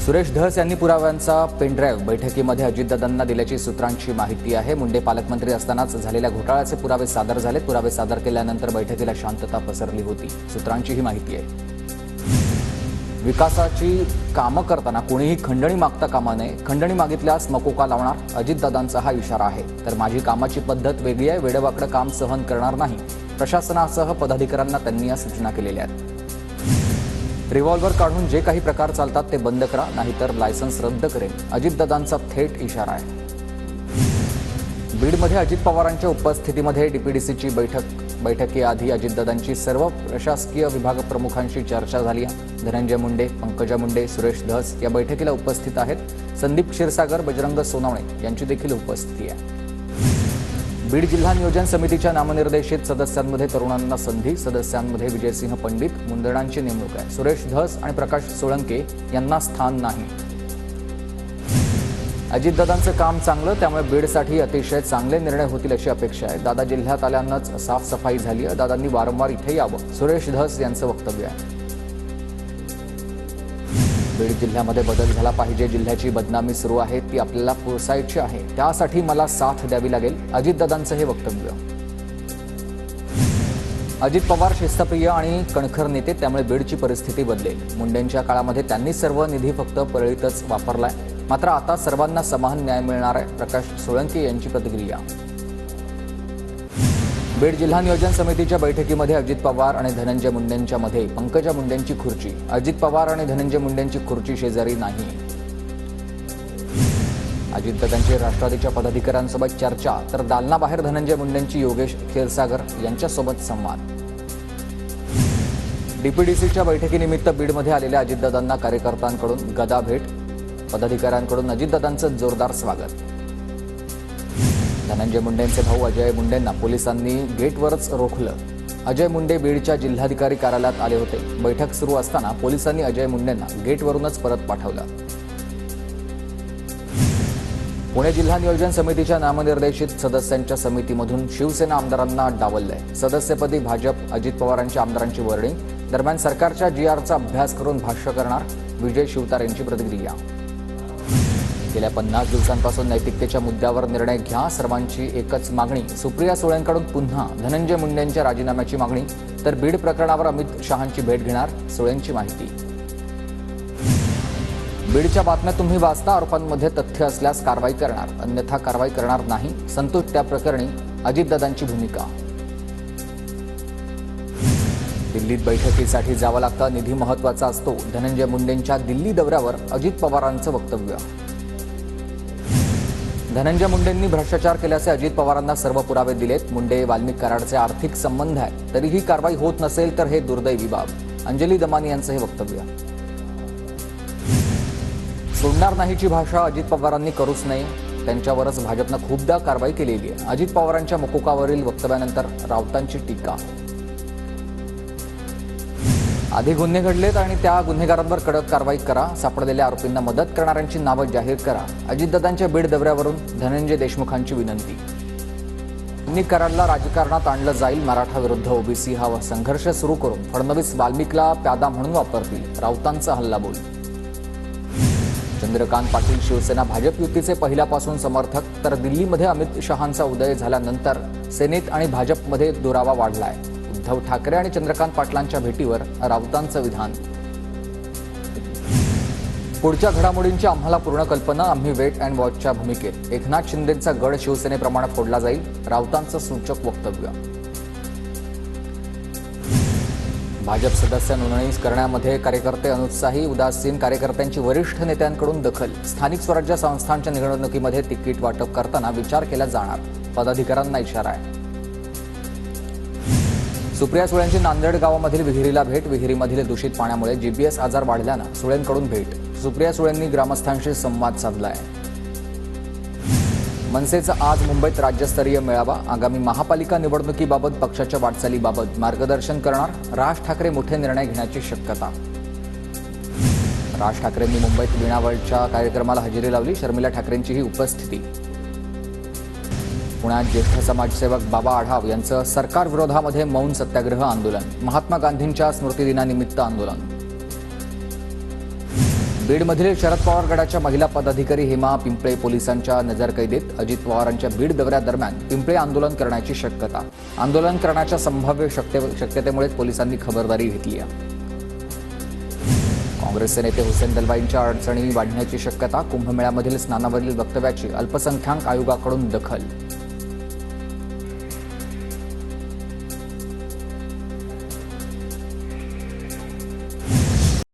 सुरेश धस यांनी पुराव्यांचा पेनड्राईव्ह बैठकीमध्ये अजितदादांना दिल्याची सूत्रांची माहिती आहे। मुंडे पालकमंत्री असतानाच झालेल्या घोटाळ्याचे पुरावे सादर झाले। पुरावे सादर केल्यानंतर बैठकीला शांतता पसरली होती। सूत्रांची ही माहिती आहे। विकासाची कामं करताना कोणीही खंडणी मागता कामा नये। खंडणी मागितल्यास मकोका लावणार, अजितदादांचा हा इशारा आहे। तर माझी कामाची पद्धत वेगळी आहे, वेडेवाकडं काम सहन करणार नाही। प्रशासनासह पदाधिकाऱ्यांना त्यांनी या सूचना केलेल्या आहेत। रिव्हॉल्वर काढून जे काही प्रकार चालतात ते बंद करा, नाहीतर लायसन्स रद्द करेन, अजितदादांचा थेट इशारा आहे। बीडमध्ये अजित पवारांच्या उपस्थितीमध्ये डीपीडीसीची बैठकीआधी अजितदादांची सर्व प्रशासकीय विभाग प्रमुखांशी चर्चा झाली आहे। धनंजय मुंडे, पंकजा मुंडे, सुरेश धस या बैठकीला उपस्थित आहेत। संदीप क्षीरसागर, बजरंग सोनवणे यांची देखील उपस्थिती आहे। बीड जिल्हा नियोजन समितीच्या नामनिर्देशित सदस्यांमध्ये तरुणांना संधी, सदस्यांमध्ये विजयसिंह पंडित, मुंदडांची नेमणूक आहे। सुरेश धस आणि प्रकाश सोळंके यांना स्थान नाही। अजितदादांचं काम चांगलं, त्यामुळे बीडसाठी अतिशय चांगले निर्णय होतील अशी अपेक्षा आहे। दादा जिल्ह्यात आल्यानंच साफसफाई झाली आहे, दादांनी वारंवार इथे यावं, सुरेश धस यांचं वक्तव्य आहे। बीड जिल्ह्यामध्ये बदल झाला पाहिजे, जिल्ह्याची बदनामी सुरू आहे, ती आपल्याला पुरसायची आहे, त्यासाठी मला साथ द्यावी लागेल, अजितदादांचं हे वक्तव्य। अजित पवार शिस्तप्रिय आणि कणखर नेते, त्यामुळे बीडची परिस्थिती बदलेल। मुंडेंच्या काळामध्ये त्यांनी सर्व निधी फक्त परळीतच वापरलाय, मात्र आता सर्वांना समान न्याय मिळणार आहे, प्रकाश सोळंके यांची प्रतिक्रिया। बीड जिल्हा नियोजन समितीच्या बैठकीमध्ये अजित पवार आणि धनंजय मुंडेंच्या मध्ये पंकजा मुंडेंची खुर्ची, अजित पवार आणि धनंजय मुंडेंची खुर्ची शेजारी नाही। अजितदादांची राष्ट्रवादीच्या पदाधिकाऱ्यांसोबत चर्चा, तर दालनाबाहेर धनंजय मुंडेंची योगेश क्षीरसागर यांच्यासोबत संवाद। डीपीडीसीच्या बैठकीनिमित्त बीडमध्ये आलेल्या अजितदादांना कार्यकर्त्यांकडून गदा भेट, पदाधिकाऱ्यांकडून अजितदादांचं जोरदार स्वागत। धनंजय मुंडेंचे भाऊ अजय मुंडेंना पोलिसांनी गेटवरच रोखलं। अजय मुंडे बीडच्या जिल्हाधिकारी कार्यालयात आले होते। बैठक सुरू असताना पोलिसांनी अजय मुंडेंना गेटवरूनच परत पाठवलं। पुणे जिल्हा नियोजन समितीच्या नामनिर्देशित सदस्यांच्या समितीमधून शिवसेना आमदारांना डावललंय। सदस्यपदी भाजप, अजित पवारांच्या आमदारांची वर्णी। दरम्यान सरकारच्या जीआरचा अभ्यास करून भाष्य करणार, विजय शिवतारेंची प्रतिक्रिया। गेल्या 50 दिवसांपासून नैतिकतेच्या मुद्द्यावर निर्णय घ्या, सर्वांची एकच मागणी। सुप्रिया सुळेंकडून पुन्हा धनंजय मुंडेंच्या राजीनाम्याची मागणी, तर बीड प्रकरणावर अमित शहांची भेट घेणार, सुळेंची माहिती। बीडच्या बातम्या तुम्ही वाचता, आरोपांमध्ये तथ्य असल्यास कारवाई करणार, अन्यथा कारवाई करणार नाही, संतोष त्या प्रकरणी अजितदादांची भूमिका। दिल्लीत बैठकीसाठी जावं लागतं, निधी महत्वाचा असतो, धनंजय मुंडेंच्या दिल्ली दौऱ्यावर अजित पवारांचं वक्तव्य। धनंजय मुंडेंनी भ्रष्टाचार केल्याचे अजित पवारांना सर्व पुरावे दिलेत। मुंडे वाल्मिक कराडचे आर्थिक संबंध आहेत, तरीही कारवाई होत नसेल तर हे दुर्दैवी बाब, अंजली दमानी यांचं हे वक्तव्य। सोडणार नाहीची भाषा अजित पवारांनी करूच नये, त्यांच्यावरच भाजपनं खूपदा कारवाई केलेली आहे। अजित पवारांच्या मकोकावरील वक्तव्यानंतर राऊतांची टीका। आधी गुन्हे घडलेत आणि त्या गुन्हेगारांवर कडक कारवाई करा, सापडलेल्या आरोपींना मदत करणाऱ्यांची नावं जाहीर करा, अजितदादांच्या बीड दौऱ्यावरून धनंजय देशमुखांची विनंती। कराडला राजकारणात आणलं जाईल, मराठा विरुद्ध ओबीसी हा संघर्ष सुरू करून फडणवीस वाल्मिकला प्यादा म्हणून वापरतील, राऊतांचा हल्लाबोल। चंद्रकांत पाटील शिवसेना भाजप युतीचे पहिल्यापासून समर्थक, तर दिल्लीमध्ये अमित शहांचा उदय झाल्यानंतर सेनेत आणि भाजपमध्ये दुरावा वाढलाय। उद्धव ठाकरे आणि चंद्रकांत पाटलांच्या भेटीवर राऊतांचं विधान। पुढच्या घडामोडींची आम्हाला पूर्ण कल्पना, आम्ही वेट अँड वॉचच्या भूमिकेत, एकनाथ शिंदेंचा गड शिवसेनेप्रमाणे फोडला जाईल, राऊतांचं सूचक वक्तव्य। भाजप सदस्य नोंदणी करण्यामध्ये कार्यकर्ते अनुत्साही, उदासीन कार्यकर्त्यांची वरिष्ठ नेत्यांकडून दखल। स्थानिक स्वराज्य संस्थांच्या निवडणुकीमध्ये तिकीट वाटप करताना विचार केला जाणार, पदाधिकाऱ्यांना इशारा आहे। सुप्रिया सुळेंची नांदेड गावामधील विहिरीला भेट, विहिरीमधील दूषित पाण्यामुळे जीबीएस आजार वाढल्यानं सुळेंकडून भेट। सुप्रिया सुळेंनी ग्रामस्थांशी संवाद साधलाय। मनसेचा आज मुंबईत राज्यस्तरीय मेळावा, आगामी महापालिका निवडणुकीबाबत पक्षाच्या वाटचालीबाबत मार्गदर्शन करणार, राज ठाकरे मोठे निर्णय घेण्याची शक्यता। राज ठाकरेंनी मुंबईत वीणा वर्ल्डच्या कार्यक्रमाला हजेरी लावली, शर्मिला ठाकरेंचीही उपस्थिती। पुण्यात ज्येष्ठ समाजसेवक बाबा आढाव यांचं सरकार विरोधामध्ये मौन सत्याग्रह आंदोलन, महात्मा गांधींच्या स्मृतिदिनानिमित्त आंदोलन। बीडमधील शरद पवार गटाच्या महिला पदाधिकारी हेमा पिंपळे पोलिसांच्या नजरकैदेत. अजित पवारांच्या बीड दौऱ्यादरम्यान पिंपळे आंदोलन करण्याची शक्यता. आंदोलन करण्याच्या संभाव्य शक्यतेमुळे पोलिसांनी खबरदारी घेतली आहे. काँग्रेसचे नेते हुसेन दलवाईंच्या अडचणी वाढण्याची शक्यता. कुंभमेळ्यामधील स्नानावरील वक्तव्याची अल्पसंख्याक आयोगाकडून दखल.